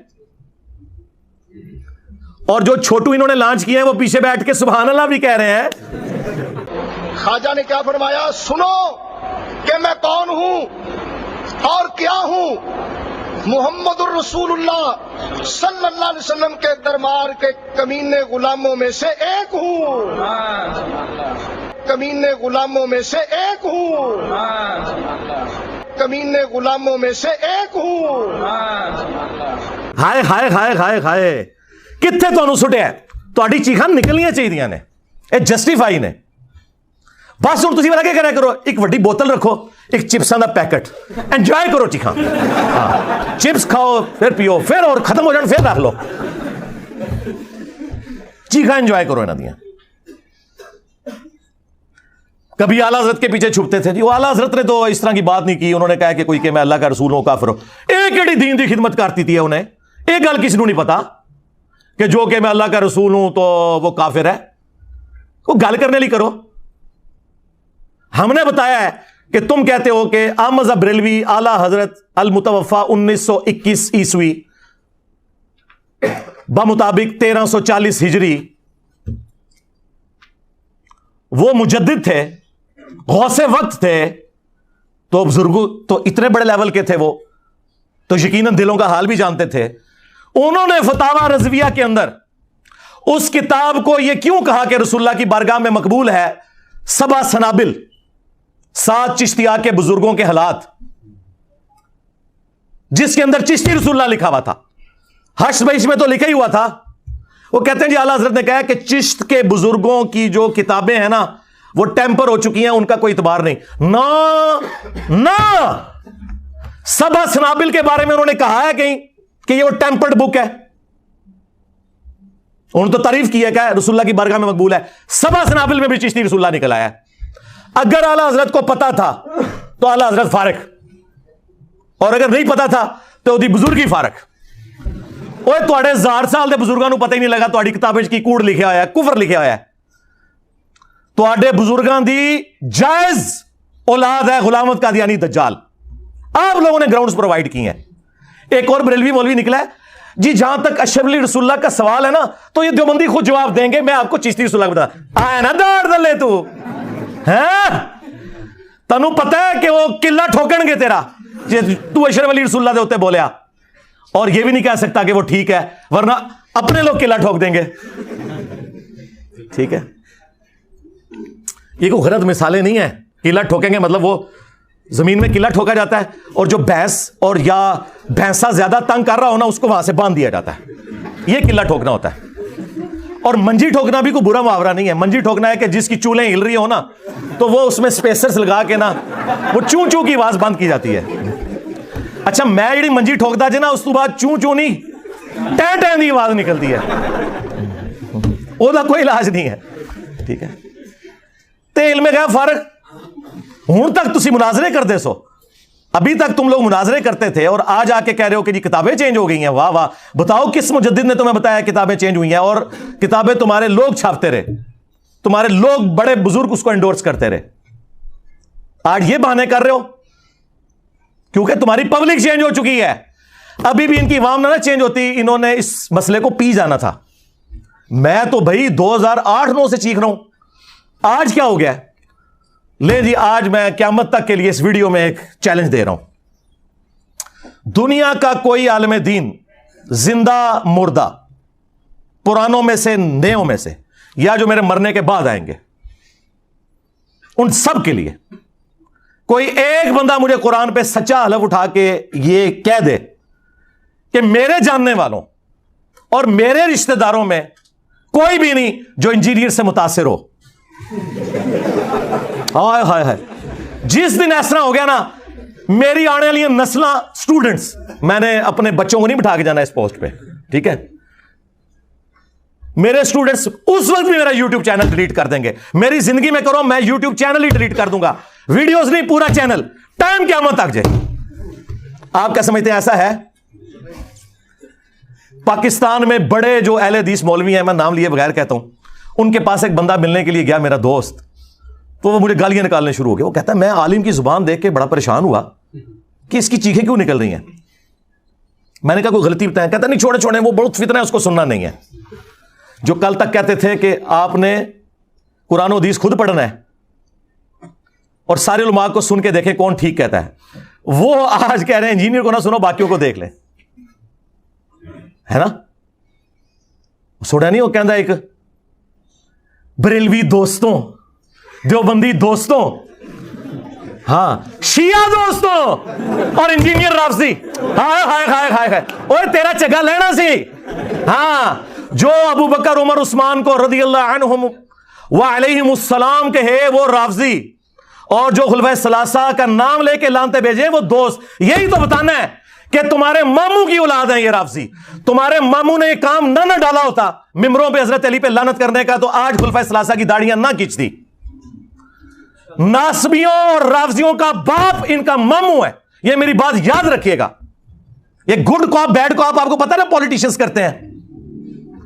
اور جو چھوٹو انہوں نے لانچ کیا ہے وہ پیچھے بیٹھ کے سبحان اللہ بھی کہہ رہے ہیں۔ خواجہ نے کیا فرمایا؟ سنو کہ میں کون ہوں اور کیا ہوں، محمد الرسول اللہ صلی اللہ علیہ وسلم کے دربار کے کمینے غلاموں میں سے ایک ہوں، کمینے غلاموں میں سے ایک ہوں، کمینے غلاموں میں سے ایک ہوں۔ ہائے ہائے ہائے ہائے ہائے، کتنے تو سٹیا تاری چیخاں نکلنیاں چاہیے نے، یہ جسٹیفائی نے۔ بس ہوں تھی کیا کرا کرو، ایک وڈی بوتل رکھو، ایک چپساں دا پیکٹ، انجوائے کرو چیخاں، چپس کھاؤ پھر پیو، پھر اور ختم ہو جان پھر رکھ لو، چیخاں انجوائے کرو انہاں دیاں۔ کبھی اعلیٰ حضرت کے پیچھے چھپتے تھے، جی وہ اعلیٰ حضرت نے تو اس طرح کی بات نہیں کی، انہوں نے کہا کہ کوئی کہ میں اللہ کا رسول ہوں کافر ہو۔ ایک ایڈی دین دی خدمت کرتی تھی انہیں، ایک گل کسی کو نہیں پتا کہ جو کہ میں اللہ کا رسول ہوں تو وہ کافر ہے۔ وہ گل کرنے لی کرو۔ ہم نے بتایا ہے کہ تم کہتے ہو کہ احمد بریلوی اعلی حضرت المتوفا 1921 عیسوی بمطابق 1340 ہجری وہ مجدد تھے، غوث وقت تھے، تو بزرگوں تو اتنے بڑے لیول کے تھے وہ تو یقیناً دلوں کا حال بھی جانتے تھے۔ انہوں نے فتاوی رضویہ کے اندر اس کتاب کو یہ کیوں کہا کہ رسول اللہ کی بارگاہ میں مقبول ہے؟ 7 سنابل، 7 چشتیہ کے بزرگوں کے حالات، جس کے اندر چشتی رسول اللہ لکھا ہوا تھا، حشر بحش میں تو لکھا ہی ہوا تھا، وہ کہتے ہیں جی اعلیٰ حضرت نے کہا کہ چشت کے بزرگوں کی جو کتابیں ہیں نا وہ ٹیمپر ہو چکی ہیں, ان کا کوئی اعتبار نہیں. نا سبع سنابل کے بارے میں انہوں نے کہا ہے کہیں کہ یہ وہ ٹیمپرڈ بک ہے؟ انہوں نے تو تعریف کی ہے کہ رسول اللہ کی بارگاہ میں مقبول ہے. سبع سنابل میں بھی چشتی رسول اللہ نکل آیا ہے. اگر اعلیٰ حضرت کو پتا تھا تو اعلیٰ حضرت فارغ, اور اگر نہیں پتا تھا تو وہ بزرگی فارغ. اوے تواڈے 1000 سال دے بزرگاں نوں پتہ ہی نہیں لگا تواڈی کتابیں کی کوڑ لکھیا ہوا ہے, کفر لکھیا ہوا ہے. تواڈے بزرگاں دی جائز اولاد ہے غلامت قادیانی دجال, آپ لوگوں نے گراؤنڈز پرووائڈ کی ہیں. ایک اور بریلوی مولوی نکلا ہے جی, جہاں تک اشرف علی رسول اللہ کا سوال ہے نا تو یہ دیوبندی خود جواب دیں گے, میں آپ کو چشتی رسول اللہ بتا آیا نا دوڑ دلے تو تنوں پتہ ہے کہ وہ قلعہ ٹھوکن گے تیرا تو اشرف علی رسول اللہ دے ہوتے بولیا, اور یہ بھی نہیں کہہ سکتا کہ وہ ٹھیک ہے ورنہ اپنے لوگ قلعہ ٹھوک دیں گے. ٹھیک ہے, یہ کوئی غلط مثالیں نہیں ہیں. قلعہ ٹھوکیں گے مطلب وہ زمین میں قلعہ ٹھوکا جاتا ہے, اور جو بھینس اور یا بھینسا زیادہ تنگ کر رہا ہونا اس کو وہاں سے باندھ دیا جاتا ہے, یہ قلعہ ٹھوکنا ہوتا ہے. اور منجی ٹھوکنا بھی کوئی برا محاورہ نہیں ہے. منجی ٹھوکنا ہے کہ جس کی چولیں ہل رہی ہو نا تو وہ اس میں سپیسرز لگا کے نا وہ چوں چوں کی آواز بند کی جاتی ہے. اچھا میں جڑی منجی ٹھوکتا جی نا اس تو بعد چوں چوں نہیں ٹین ٹین دی آواز نکلتی ہے, وہ کوئی علاج نہیں ہے. ٹھیک ہے, تے علم غیب فارغ ہوں تک تسی مناظرے کرتے سو, ابھی تک تم لوگ مناظرے کرتے تھے اور آج آ کے کہہ رہے ہو کہ جی کتابیں چینج ہو گئی ہیں. واہ واہ, بتاؤ کس مجدد نے تمہیں بتایا کتابیں چینج ہوئی ہیں؟ اور کتابیں تمہارے لوگ چھاپتے رہے, تمہارے لوگ بڑے بزرگ اس کو انڈورس کرتے رہے. آج یہ بہانے کر رہے ہو کیونکہ تمہاری پبلک چینج ہو چکی ہے. ابھی بھی ان کی عوام نہ چینج ہوتی, انہوں نے اس مسئلے کو پی جانا تھا. میں تو بھائی 2008-9 سے چیخ رہا ہوں, آج کیا ہو گیا؟ لے جی آج میں قیامت تک کے لیے اس ویڈیو میں ایک چیلنج دے رہا ہوں. دنیا کا کوئی عالم دین زندہ مردہ, پرانوں میں سے نیوں میں سے, یا جو میرے مرنے کے بعد آئیں گے, ان سب کے لیے کوئی ایک بندہ مجھے قرآن پہ سچا حلف اٹھا کے یہ کہہ دے کہ میرے جاننے والوں اور میرے رشتہ داروں میں کوئی بھی نہیں جو انجینئر سے متاثر ہو. ہائے ہائے ہائے, جس دن ایسا ہو گیا نا میری آنے والی نسلاں سٹوڈنٹس, میں نے اپنے بچوں کو نہیں بٹھا کے جانا اس پوسٹ پہ, ٹھیک ہے, میرے سٹوڈنٹس اس وقت بھی میرا یوٹیوب چینل ڈیلیٹ کر دیں گے. میری زندگی میں کرو میں یوٹیوب چینل ہی ڈیلیٹ کر دوں گا, ویڈیوز نہیں پورا چینل, ٹائم قیامت تک جائے. آپ کیا سمجھتے ہیں ایسا ہے؟ پاکستان میں بڑے جو اہل حدیث مولوی ہیں, میں نام لیے بغیر کہتا ہوں, ان کے پاس ایک بندہ ملنے کے لیے گیا میرا دوست, تو وہ مجھے گالیاں نکالنے شروع ہو گئے. وہ کہتا ہے میں عالم کی زبان دیکھ کے بڑا پریشان ہوا کہ اس کی چیخیں کیوں نکل رہی ہیں. میں نے کہا کوئی غلطی بتائیں. کہتا نہیں چھوڑے چھوڑے, وہ بہت فتنہ ہے, اس کو سننا نہیں ہے. جو کل تک کہتے تھے کہ آپ نے قرآن و حدیث خود پڑھنا ہے اور سارے علماء کو سن کے دیکھیں کون ٹھیک کہتا ہے, وہ آج کہہ رہے ہیں انجینئر کو نہ سنو باقیوں کو دیکھ لیں, ہے نا. سوڑا نہیں وہ کہندا ایک بریلوی دوستوں, دیوبندی دوستوں, ہاں شیعہ دوستوں اور انجینئر رافضی, ہائے ہائے ہائے ہائے ہائے, اوے تیرا چگا لینا سی. ہاں جو ابو بکر عمر عثمان کو رضی اللہ عنہم وعلیہم السلام کہے وہ رافضی, اور جو خلفائے ثلاثہ کا نام لے کے لانتے بھیجے وہ دوست. یہی تو بتانا ہے کہ تمہارے ماموں کی اولاد ہیں یہ رافضی. تمہارے ماموں نے یہ کام نہ ڈالا ہوتا ممبروں پہ حضرت علی پہ لعنت کرنے کا, تو آج خلفائے ثلاثہ کی داڑیاں نہ کھینچتی. ناسبیوں اور رافضیوں کا باپ ان کا ماموں ہے, یہ میری بات یاد رکھیے گا. یہ گڈ کاپ بیڈ کاپ آپ کو پتا نا پولیٹیشنز کرتے ہیں,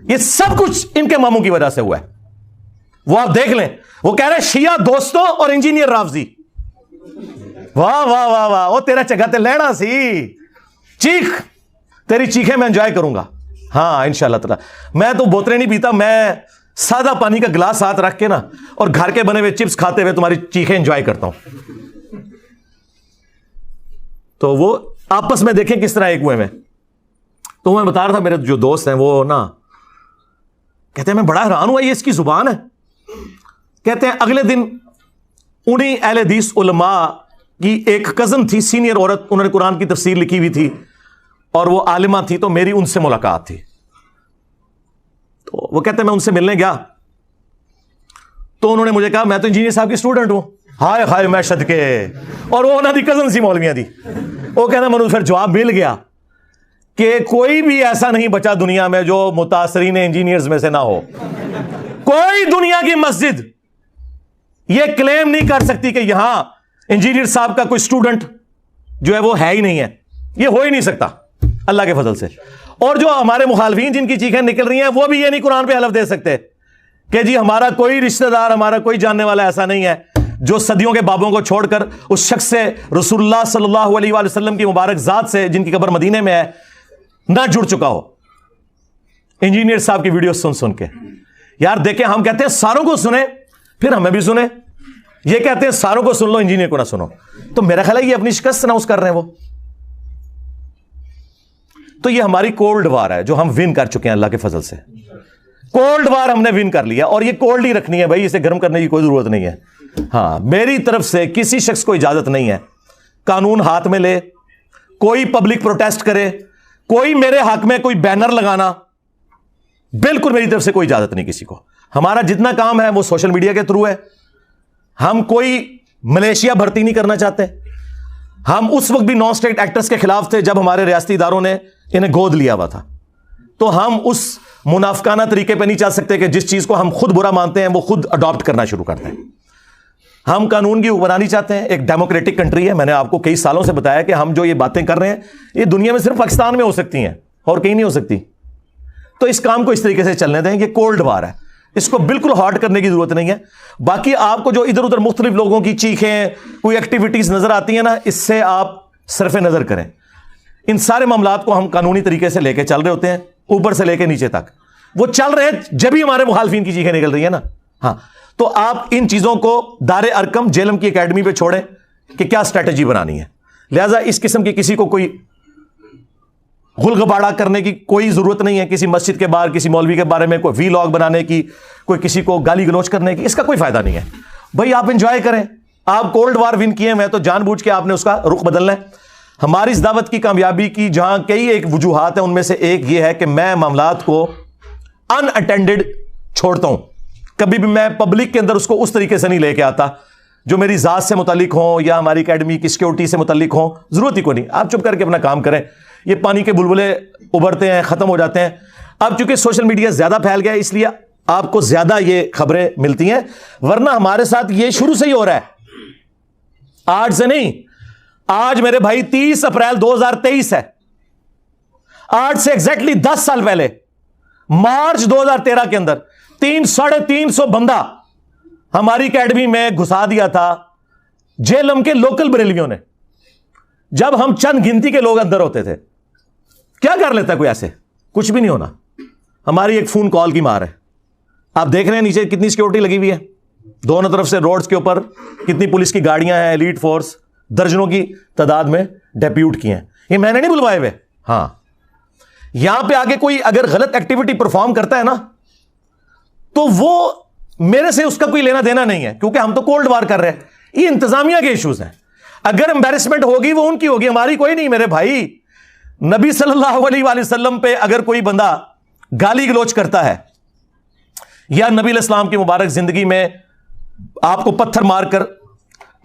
یہ سب کچھ ان کے ماموں کی وجہ سے ہوا ہے. وہ آپ دیکھ لیں, وہ کہہ رہے ہیں شیعہ دوستوں اور انجینئر رافضی. واہ واہ واہ واہ, وہ تیرا چگا تے لینا سی. چیخ, تیری چیخیں میں انجوائے کروں گا, ہاں انشاءاللہ تعالی. میں تو بوتلیں نہیں پیتا, میں سادہ پانی کا گلاس ہاتھ رکھ کے نا اور گھر کے بنے ہوئے چپس کھاتے ہوئے تمہاری چیخیں انجوائے کرتا ہوں. تو وہ آپس میں دیکھیں کس طرح ایک ہوئے میں. تو میں بتا رہا تھا میرے جو دوست ہیں وہ نا کہتے ہیں میں بڑا حیران ہوا یہ اس کی زبان ہے. کہتے ہیں اگلے دن انہی اہل حدیث علماء کی ایک کزن تھی, سینئر عورت, انہوں نے قرآن کی تفسیر لکھی ہوئی تھی اور وہ عالمہ تھی, تو میری ان سے ملاقات تھی. تو وہ کہتے ہیں میں ان سے ملنے گیا تو انہوں نے مجھے کہا میں تو انجینئر صاحب کی اسٹوڈنٹ ہوں. ہائے ہائے میں صدقے. اور وہ انہوں دی کزن سی مولویاں دی. وہ کہتا ہے پھر جواب مل گیا کہ کوئی بھی ایسا نہیں بچا دنیا میں جو متاثرین انجینئرز میں سے نہ ہو. کوئی دنیا کی مسجد یہ کلیم نہیں کر سکتی کہ یہاں انجینئر صاحب کا کوئی اسٹوڈنٹ جو ہے وہ ہے ہی نہیں ہے. یہ ہو ہی نہیں سکتا اللہ کے فضل سے. اور جو ہمارے مخالفین جن کی چیخیں نکل رہی ہیں وہ بھی یہ نہیں قرآن پہ حلف دے سکتے کہ جی ہمارا کوئی رشتہ دار ہمارا کوئی جاننے والا ایسا نہیں ہے جو صدیوں کے بابوں کو چھوڑ کر اس شخص سے رسول اللہ صلی اللہ علیہ وآلہ وسلم کی مبارک ذات سے جن کی قبر مدینے میں ہے نہ جڑ چکا ہو. انجینئر صاحب کی ویڈیو سن سن کے یار دیکھیں ہم کہتے ہیں ساروں کو سنیں پھر ہمیں بھی سنیں. یہ کہتے ہیں ساروں کو سن لو انجینئر کو نہ سنو. تو میرا خیال ہے یہ اپنی شکست اناؤنس کر رہے ہیں وہ. تو یہ ہماری کولڈ وار ہے جو ہم ون کر چکے ہیں اللہ کے فضل سے. کولڈ وار ہم نے ون کر لیا اور یہ کولڈ ہی رکھنی ہے بھائی, اسے گرم کرنے کی کوئی ضرورت نہیں ہے. ہاں میری طرف سے کسی شخص کو اجازت نہیں ہے قانون ہاتھ میں لے, کوئی پبلک پروٹیسٹ کرے, کوئی میرے حق میں کوئی بینر لگانا, بالکل میری طرف سے کوئی اجازت نہیں کسی کو. ہمارا جتنا کام ہے وہ سوشل میڈیا کے تھرو ہے. ہم کوئی ملیشیا بھرتی نہیں کرنا چاہتے. ہم اس وقت بھی نان اسٹیٹ ایکٹرز کے خلاف تھے جب ہمارے ریاستی اداروں نے انہیں گود لیا ہوا تھا. تو ہم اس منافقانہ طریقے پہ نہیں چل سکتے کہ جس چیز کو ہم خود برا مانتے ہیں وہ خود اڈاپٹ کرنا شروع کرتے ہیں. ہم قانون کی حکمرانی چاہتے ہیں. ایک ڈیموکریٹک کنٹری ہے. میں نے آپ کو کئی سالوں سے بتایا کہ ہم جو یہ باتیں کر رہے ہیں یہ دنیا میں صرف پاکستان میں ہو سکتی ہیں اور کہیں نہیں ہو سکتی. تو اس کام کو اس طریقے سے چلنے دیں. یہ کولڈ وار ہے, اس کو بالکل ہارڈ کرنے کی ضرورت نہیں ہے. باقی آپ کو جو ادھر ادھر مختلف لوگوں کی چیخیں کوئی ایکٹیویٹیز نظر آتی ہیں نا, اس سے آپ صرف نظر کریں. ان سارے معاملات کو ہم قانونی طریقے سے لے کے چل رہے ہوتے ہیں اوپر سے لے کے نیچے تک. وہ چل رہے ہیں جب ہی ہمارے مخالفین کی چیخیں نکل رہی ہیں نا. ہاں تو آپ ان چیزوں کو دار ارکم جیلم کی اکیڈمی پہ چھوڑیں کہ کیا اسٹریٹجی بنانی ہے. لہذا اس قسم کی کسی کو کوئی غلغباڑہ کرنے کی کوئی ضرورت نہیں ہے. کسی مسجد کے باہر کسی مولوی کے بارے میں کوئی وی لاگ بنانے کی, کوئی کسی کو گالی گلوچ کرنے کی, اس کا کوئی فائدہ نہیں ہے. بھائی آپ انجوائے کریں. آپ کولڈ وار ون کیے ہیں تو جان بوجھ کے آپ نے اس کا رخ بدلنا ہے. ہماری اس دعوت کی کامیابی کی جہاں کئی ایک وجوہات ہیں ان میں سے ایک یہ ہے کہ میں معاملات کو ان اٹینڈڈ چھوڑتا ہوں. کبھی بھی میں پبلک کے اندر اس کو اس طریقے سے نہیں لے کے آتا جو میری ذات سے متعلق ہوں یا ہماری اکیڈمی کی سیکورٹی سے متعلق ہوں. ضرورت ہی کوئی نہیں. آپ چپ کر کے اپنا کام کریں. یہ پانی کے بلبلے ابھرتے ہیں ختم ہو جاتے ہیں. اب چونکہ سوشل میڈیا زیادہ پھیل گیا اس لیے آپ کو زیادہ یہ خبریں ملتی ہیں, ورنہ ہمارے ساتھ یہ شروع سے ہی ہو رہا ہے, آج سے نہیں. آج میرے بھائی 30 اپریل 2023 ہے. آج سے ایگزیکٹلی 10 سال پہلے مارچ 2013 کے اندر 350 بندہ ہماری اکیڈمی میں گھسا دیا تھا جیلم کے لوکل بریلویوں نے. جب ہم چند گنتی کے لوگ اندر ہوتے تھے, کیا کر لیتا ہے کوئی ایسے؟ کچھ بھی نہیں ہونا. ہماری ایک فون کال کی مار ہے. آپ دیکھ رہے ہیں نیچے کتنی سیکورٹی لگی ہوئی ہے دونوں طرف سے, روڈز کے اوپر کتنی پولیس کی گاڑیاں ہیں, ایلیٹ فورس درجنوں کی تعداد میں ڈیپیوٹ کی ہیں. یہ میں نے نہیں بلوائے ہوئے. ہاں یہاں پہ آگے کوئی اگر غلط ایکٹیویٹی پرفارم کرتا ہے نا تو وہ میرے سے اس کا کوئی لینا دینا نہیں ہے, کیونکہ ہم تو کولڈ وار کر رہے ہیں. یہ انتظامیہ کے ایشوز ہیں. اگر امبیرسمنٹ ہوگی وہ ان کی ہوگی, ہماری کوئی نہیں. میرے بھائی نبی صلی اللہ علیہ وآلہ وسلم پہ اگر کوئی بندہ گالی گلوچ کرتا ہے یا نبی علیہ السلام کی مبارک زندگی میں آپ کو پتھر مار کر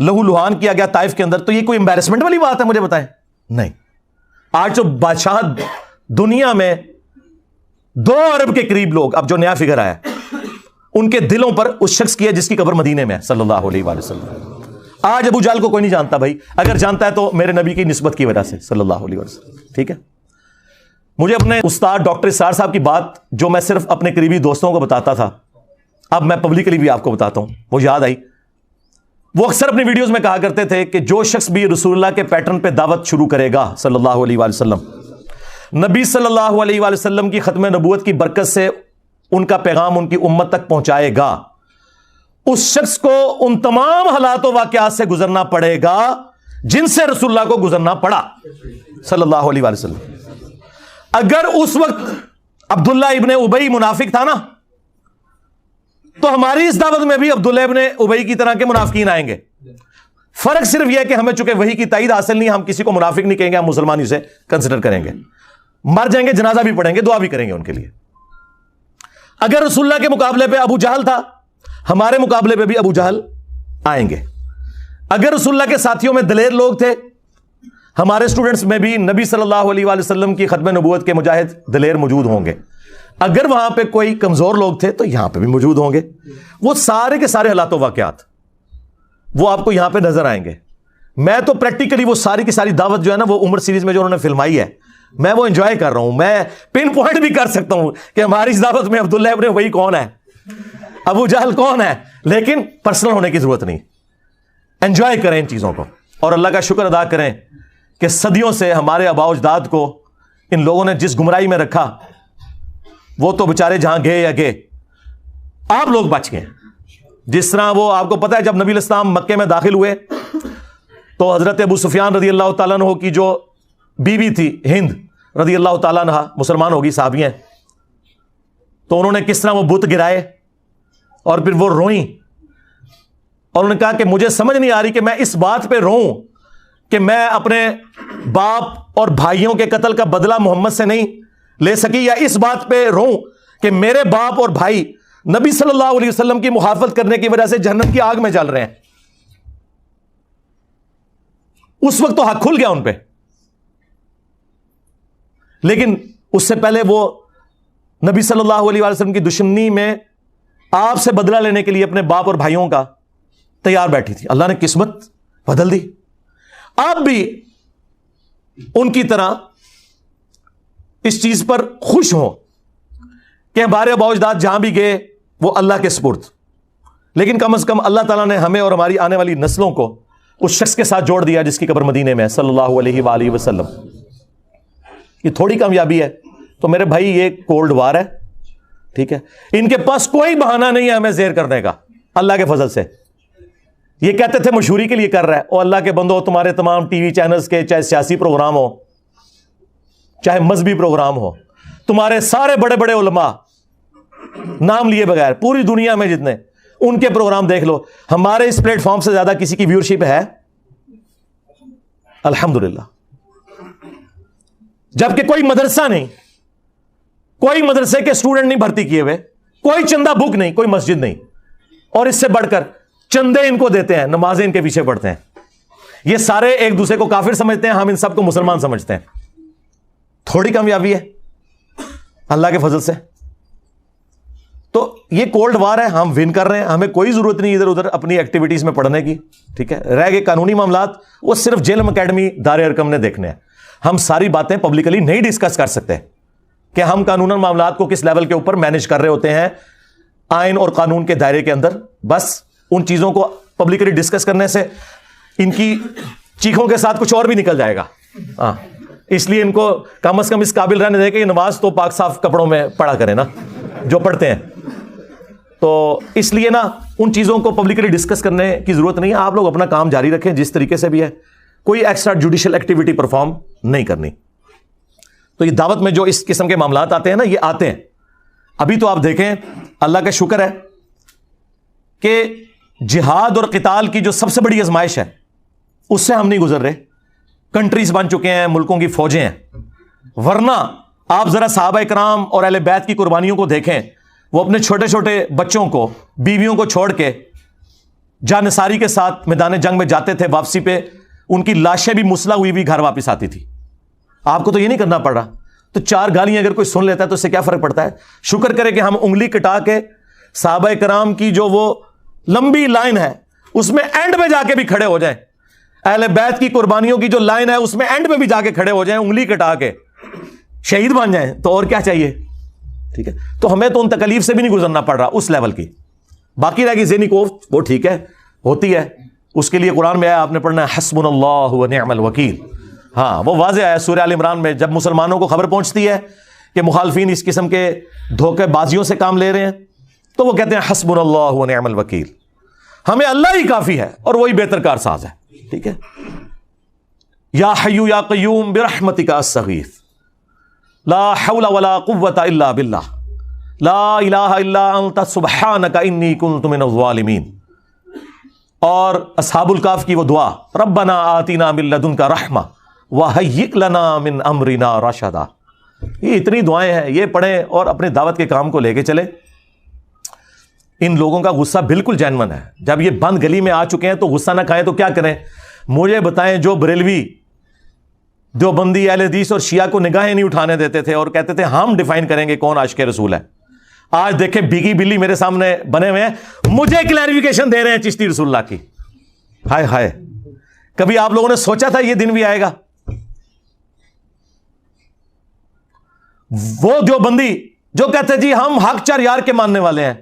لہو لہان کیا گیا طائف کے اندر, تو یہ کوئی امبیرسمنٹ والی بات ہے؟ مجھے بتائیں. نہیں. آج جو بادشاہ دنیا میں 2 ارب کے قریب لوگ, اب جو نیا فگر آیا, ان کے دلوں پر اس شخص کی ہے جس کی قبر مدینے میں ہے صلی اللہ علیہ وآلہ وسلم. آج ابو جہل کو کوئی نہیں جانتا بھائی, اگر جانتا ہے تو میرے نبی کی نسبت کی وجہ سے صلی اللہ علیہ وسلم. ٹھیک ہے. مجھے اپنے استاد ڈاکٹر اسرار صاحب کی بات جو میں صرف اپنے قریبی دوستوں کو بتاتا تھا, اب میں پبلکلی بھی آپ کو بتاتا ہوں, وہ یاد آئی. وہ اکثر اپنی ویڈیوز میں کہا کرتے تھے کہ جو شخص بھی رسول اللہ کے پیٹرن پہ دعوت شروع کرے گا صلی اللہ علیہ وآلہ وسلم, نبی صلی اللہ علیہ وآلہ وسلم کی ختم نبوت کی برکت سے ان کا پیغام ان کی امت تک پہنچائے گا, اس شخص کو ان تمام حالات و واقعات سے گزرنا پڑے گا جن سے رسول اللہ کو گزرنا پڑا صلی اللہ علیہ وآلہ وسلم. اگر اس وقت عبداللہ ابن ابی منافق تھا نا, تو ہماری اس دعوت میں بھی عبداللہ ابن ابی کی طرح کے منافقین آئیں گے. فرق صرف یہ ہے کہ ہمیں چونکہ وحی کی تائید حاصل نہیں, ہم کسی کو منافق نہیں کہیں گے, ہم مسلمان اسے کنسیڈر کریں گے. مر جائیں گے, جنازہ بھی پڑھیں گے, دعا بھی کریں گے ان کے لیے. اگر رسول اللہ کے مقابلے پہ ابو جہل تھا، ہمارے مقابلے پہ بھی ابو جہل آئیں گے۔ اگر رسول اللہ کے ساتھیوں میں دلیر لوگ تھے، ہمارے اسٹوڈنٹس میں بھی نبی صلی اللہ علیہ وآلہ وسلم کی ختم نبوت کے مجاہد دلیر موجود ہوں گے۔ اگر وہاں پہ کوئی کمزور لوگ تھے تو یہاں پہ بھی موجود ہوں گے۔ وہ سارے کے سارے حالات و واقعات وہ آپ کو یہاں پہ نظر آئیں گے۔ میں تو پریکٹیکلی وہ ساری کی ساری دعوت جو ہے نا، وہ عمر سیریز میں جو انہوں نے فلمائی ہے، میں وہ انجوائے کر رہا ہوں۔ میں پن پوائنٹ بھی کر سکتا ہوں کہ ہماری اس دعوت میں عبداللہ ابن ابی کون ہے، ابو جہل کون ہے، لیکن پرسنل ہونے کی ضرورت نہیں۔ انجوائے کریں ان چیزوں کو، اور اللہ کا شکر ادا کریں کہ صدیوں سے ہمارے آباء و اجداد کو ان لوگوں نے جس گمراہی میں رکھا، وہ تو بےچارے جہاں گئے یا گئے، آپ لوگ بچ گئے۔ جس طرح وہ آپ کو پتا ہے، جب نبی علیہ السلام مکے میں داخل ہوئے تو حضرت ابو سفیان رضی اللہ تعالیٰ عنہ کی جو بیوی تھی ہند رضی اللہ تعالیٰ عنہ، مسلمان ہوگی، صحابی ہیں، تو انہوں نے کس طرح وہ بت گرائے اور پھر وہ روئیں، اور انہوں نے کہا کہ مجھے سمجھ نہیں آ رہی کہ میں اس بات پہ روؤں کہ میں اپنے باپ اور بھائیوں کے قتل کا بدلہ محمد سے نہیں لے سکی، یا اس بات پہ روؤں کہ میرے باپ اور بھائی نبی صلی اللہ علیہ وسلم کی مخالفت کرنے کی وجہ سے جہنم کی آگ میں جل رہے ہیں۔ اس وقت تو حق کھل گیا ان پہ، لیکن اس سے پہلے وہ نبی صلی اللہ علیہ وسلم کی دشمنی میں آپ سے بدلہ لینے کے لیے اپنے باپ اور بھائیوں کا تیار بیٹھی تھی۔ اللہ نے قسمت بدل دی۔ آپ بھی ان کی طرح اس چیز پر خوش ہوں کہ ہمارے آباء و اجداد جہاں بھی گئے وہ اللہ کے سپرد، لیکن کم از کم اللہ تعالیٰ نے ہمیں اور ہماری آنے والی نسلوں کو اس شخص کے ساتھ جوڑ دیا جس کی قبر مدینے میں ہے، صلی اللہ علیہ وآلہ وسلم۔ یہ تھوڑی کامیابی ہے۔ تو میرے بھائی یہ کولڈ وار ہے، ٹھیک ہے، ان کے پاس کوئی بہانہ نہیں ہے ہمیں زیر کرنے کا، اللہ کے فضل سے۔ یہ کہتے تھے مشہوری کے لیے کر رہا ہے، اور اللہ کے بندو، تمہارے تمام ٹی وی چینلز کے چاہے سیاسی پروگرام ہو، چاہے مذہبی پروگرام ہو، تمہارے سارے بڑے بڑے علماء نام لیے بغیر پوری دنیا میں جتنے، ان کے پروگرام دیکھ لو، ہمارے اس پلیٹ فارم سے زیادہ کسی کی ویورشپ ہے؟ الحمدللہ۔ جبکہ کوئی مدرسہ نہیں، کوئی مدرسے کے اسٹوڈنٹ نہیں بھرتی کیے ہوئے، کوئی چندہ بک نہیں، کوئی مسجد نہیں، اور اس سے بڑھ کر چندے ان کو دیتے ہیں، نمازیں ان کے پیچھے پڑھتے ہیں۔ یہ سارے ایک دوسرے کو کافر سمجھتے ہیں، ہم ان سب کو مسلمان سمجھتے ہیں۔ تھوڑی کامیابی ہے اللہ کے فضل سے۔ تو یہ کولڈ وار ہے، ہم ون کر رہے ہیں، ہمیں کوئی ضرورت نہیں ادھر ادھر اپنی ایکٹیویٹیز میں پڑھنے کی، ٹھیک ہے۔ رہ گئے قانونی معاملات، وہ صرف جیلم اکیڈمی دار ارکم نے دیکھنے ہیں۔ ہم ساری باتیں پبلکلی نہیں ڈسکس کر سکتے کہ ہم قانون معاملات کو کس لیول کے اوپر مینج کر رہے ہوتے ہیں آئین اور قانون کے دائرے کے اندر۔ بس ان چیزوں کو پبلکلی ڈسکس کرنے سے ان کی چیخوں کے ساتھ کچھ اور بھی نکل جائے گا، ہاں، اس لیے ان کو کم از کم اس قابل رہنے دے کہ یہ نماز تو پاک صاف کپڑوں میں پڑھا کرے نا جو پڑھتے ہیں۔ تو اس لیے نا ان چیزوں کو پبلکلی ڈسکس کرنے کی ضرورت نہیں ہے۔ آپ لوگ اپنا کام جاری رکھیں جس طریقے سے بھی ہے، کوئی ایکسٹرا جوڈیشل ایکٹیویٹی پرفارم نہیں کرنی۔ تو یہ دعوت میں جو اس قسم کے معاملات آتے ہیں نا، یہ آتے ہیں۔ ابھی تو آپ دیکھیں، اللہ کا شکر ہے کہ جہاد اور قتال کی جو سب سے بڑی آزمائش ہے اس سے ہم نہیں گزر رہے۔ کنٹریز بن چکے ہیں، ملکوں کی فوجیں ہیں، ورنہ آپ ذرا صحابہ کرام اور اہل بیت کی قربانیوں کو دیکھیں۔ وہ اپنے چھوٹے چھوٹے بچوں کو، بیویوں کو چھوڑ کے جانثاری کے ساتھ میدان جنگ میں جاتے تھے، واپسی پہ ان کی لاشیں بھی مسلح ہوئی بھی گھر واپس آتی تھی۔ آپ کو تو یہ نہیں کرنا پڑ رہا، تو چار گالیاں اگر کوئی سن لیتا ہے تو اس سے کیا فرق پڑتا ہے؟ شکر کرے کہ ہم انگلی کٹا کے صحابہ کرام کی جو وہ لمبی لائن ہے اس میں اینڈ میں جا کے بھی کھڑے ہو جائیں، اہل بیت کی قربانیوں کی جو لائن ہے اس میں اینڈ میں بھی جا کے کھڑے ہو جائیں، انگلی کٹا کے شہید بن جائیں، تو اور کیا چاہیے؟ ٹھیک ہے، تو ہمیں تو ان تکلیف سے بھی نہیں گزرنا پڑ رہا اس لیول کی۔ باقی رہ گئی ذہنی کوفت، وہ ٹھیک ہے، ہوتی ہے، اس کے لیے قرآن میں آیا، آپ نے پڑھنا ہے حسبنا اللہ و نعم الوکیل۔ ہاں، وہ واضح آیا سورہ آل عمران میں، جب مسلمانوں کو خبر پہنچتی ہے کہ مخالفین اس قسم کے دھوکے بازیوں سے کام لے رہے ہیں تو وہ کہتے ہیں حسبنا اللہ و نعم الوکیل، ہمیں اللہ ہی کافی ہے اور وہی بہتر کار ساز ہے۔ ٹھیک ہے، یا حی یا قیوم برحمتک استغیث، لا حول ولا قوة الا باللہ، لا الہ الا انت سبحانک انی کنت من الظالمین۔ اور اصحاب الکہف کی وہ دعا، ربنا آتنا من لدنک رحمہ وہیئ لنا من امرنا رشدا۔ یہ اتنی دعائیں ہیں، یہ پڑھیں اور اپنے دعوت کے کام کو لے کے چلیں۔ ان لوگوں کا غصہ بالکل جینون ہے. جب یہ بند گلی میں آ چکے ہیں تو غصہ نہ کھائیں تو کیا کریں؟ مجھے بتائیں, جو بریلوی دیوبندی اہل حدیث اور شیعہ کو نگاہیں نہیں اٹھانے دیتے تھے اور کہتے تھے ہم ڈیفائن کریں گے کون عاشق رسول ہے, آج دیکھیں بھیگی بلی میرے سامنے بنے ہوئے ہیں, مجھے کلیریفیکیشن دے رہے ہیں چشتی رسول اللہ کی. ہائے ہائے, کبھی آپ لوگوں نے سوچا تھا یہ دن بھی آئے گا؟ وہ دیوبندی جو کہتے جی ہم حق چار یار کے ماننے والے ہیں,